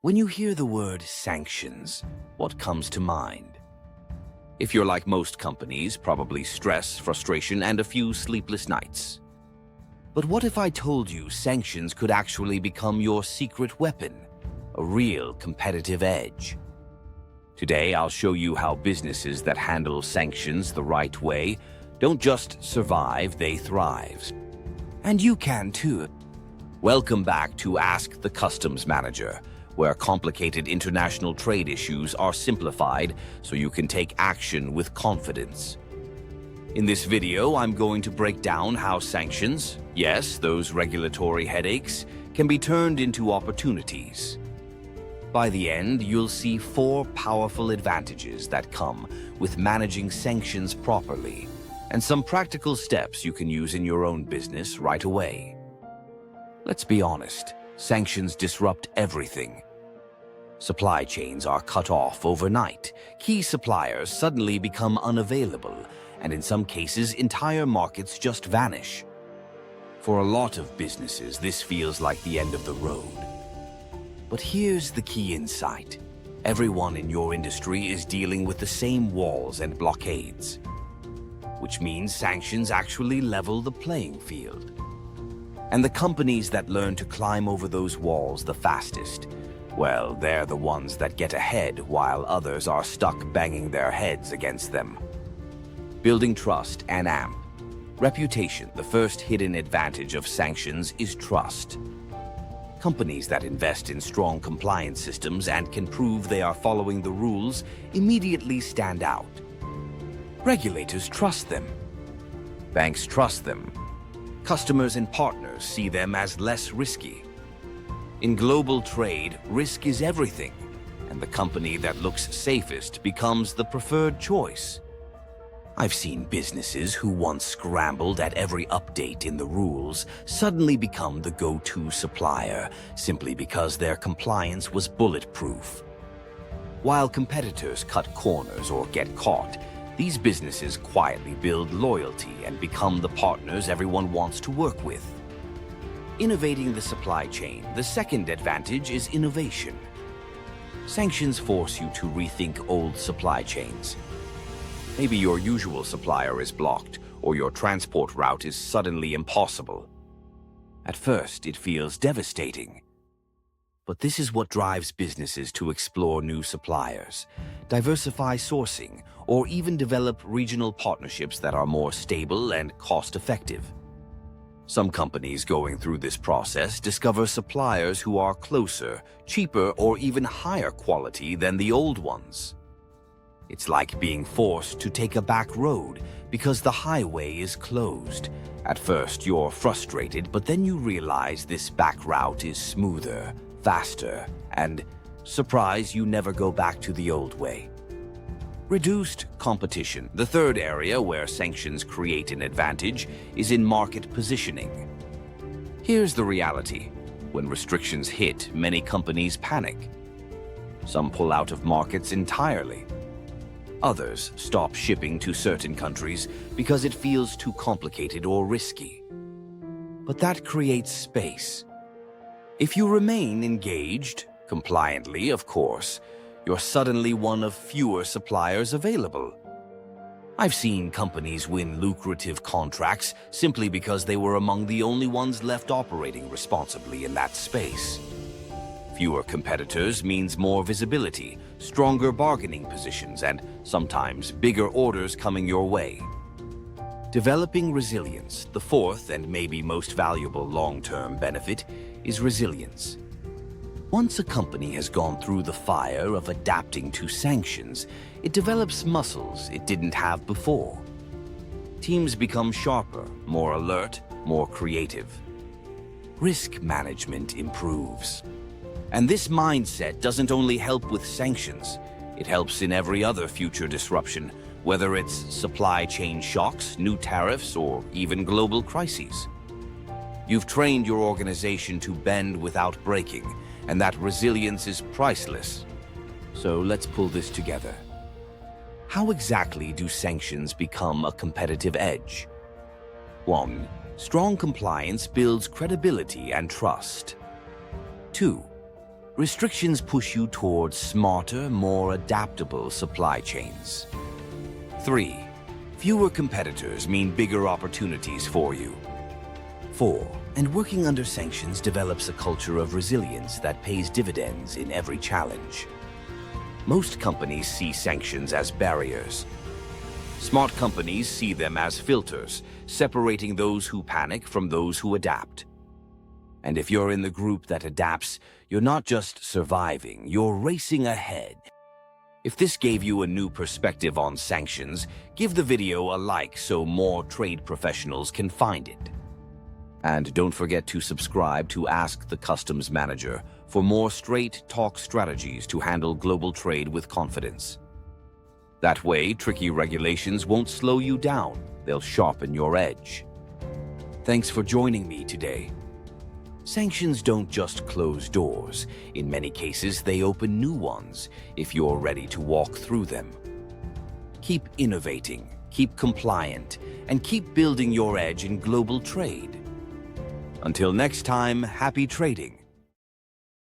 When you hear the word sanctions, what comes to mind? If you're like most companies, probably stress, frustration, and a few sleepless nights. But what if I told you sanctions could actually become your secret weapon, a real competitive edge? Today, I'll show you how businesses that handle sanctions the right way don't just survive, they thrive. And you can too. Welcome back to Ask the Customs Manager, where complicated international trade issues are simplified so you can take action with confidence. In this video, I'm going to break down how sanctions, yes, those regulatory headaches, can be turned into opportunities. By the end, you'll see 4 powerful advantages that come with managing sanctions properly, and some practical steps you can use in your own business right away. Let's be honest, sanctions disrupt everything. Supply chains are cut off overnight. Key suppliers suddenly become unavailable, and in some cases, entire markets just vanish. For a lot of businesses, this feels like the end of the road. But here's the key insight. Everyone in your industry is dealing with the same walls and blockades, which means sanctions actually level the playing field. And the companies that learn to climb over those walls the fastest, well, they're the ones that get ahead while others are stuck banging their heads against them. Building trust and AMP. Reputation. The first hidden advantage of sanctions is trust. Companies that invest in strong compliance systems and can prove they are following the rules immediately stand out. Regulators trust them. Banks trust them. Customers and partners see them as less risky. In global trade, risk is everything, and the company that looks safest becomes the preferred choice. I've seen businesses who once scrambled at every update in the rules suddenly become the go-to supplier simply because their compliance was bulletproof. While competitors cut corners or get caught, these businesses quietly build loyalty and become the partners everyone wants to work with. Innovating the supply chain. The second advantage is innovation. Sanctions force you to rethink old supply chains. Maybe your usual supplier is blocked, or your transport route is suddenly impossible. At first, it feels devastating. But this is what drives businesses to explore new suppliers, diversify sourcing, or even develop regional partnerships that are more stable and cost-effective. Some companies going through this process discover suppliers who are closer, cheaper, or even higher quality than the old ones. It's like being forced to take a back road because the highway is closed. At first, you're frustrated, but then you realize this back route is smoother, faster, and, surprise, you never go back to the old way. Reduced competition. The third area where sanctions create an advantage is in market positioning. Here's the reality. When restrictions hit, many companies panic. Some pull out of markets entirely. Others stop shipping to certain countries because it feels too complicated or risky. But that creates space. If you remain engaged, compliantly, of course, you're suddenly one of fewer suppliers available. I've seen companies win lucrative contracts simply because they were among the only ones left operating responsibly in that space. Fewer competitors means more visibility, stronger bargaining positions, and sometimes bigger orders coming your way. Developing resilience. The fourth and maybe most valuable long-term benefit is resilience. Once a company has gone through the fire of adapting to sanctions, it develops muscles it didn't have before. Teams become sharper, more alert, more creative. Risk management improves. And this mindset doesn't only help with sanctions, it helps in every other future disruption, whether it's supply chain shocks, new tariffs, or even global crises. You've trained your organization to bend without breaking, and that resilience is priceless. So let's pull this together. How exactly do sanctions become a competitive edge? 1. Strong compliance builds credibility and trust. 2. Restrictions push you towards smarter, more adaptable supply chains. 3. Fewer competitors mean bigger opportunities for you. 4. And working under sanctions develops a culture of resilience that pays dividends in every challenge. Most companies see sanctions as barriers. Smart companies see them as filters, separating those who panic from those who adapt. And if you're in the group that adapts, you're not just surviving, you're racing ahead. If this gave you a new perspective on sanctions, give the video a like so more trade professionals can find it. And don't forget to subscribe to Ask the Customs Manager for more straight-talk strategies to handle global trade with confidence. That way, tricky regulations won't slow you down, they'll sharpen your edge. Thanks for joining me today. Sanctions don't just close doors. In many cases, they open new ones if you're ready to walk through them. Keep innovating, keep compliant, and keep building your edge in global trade. Until next time, happy trading.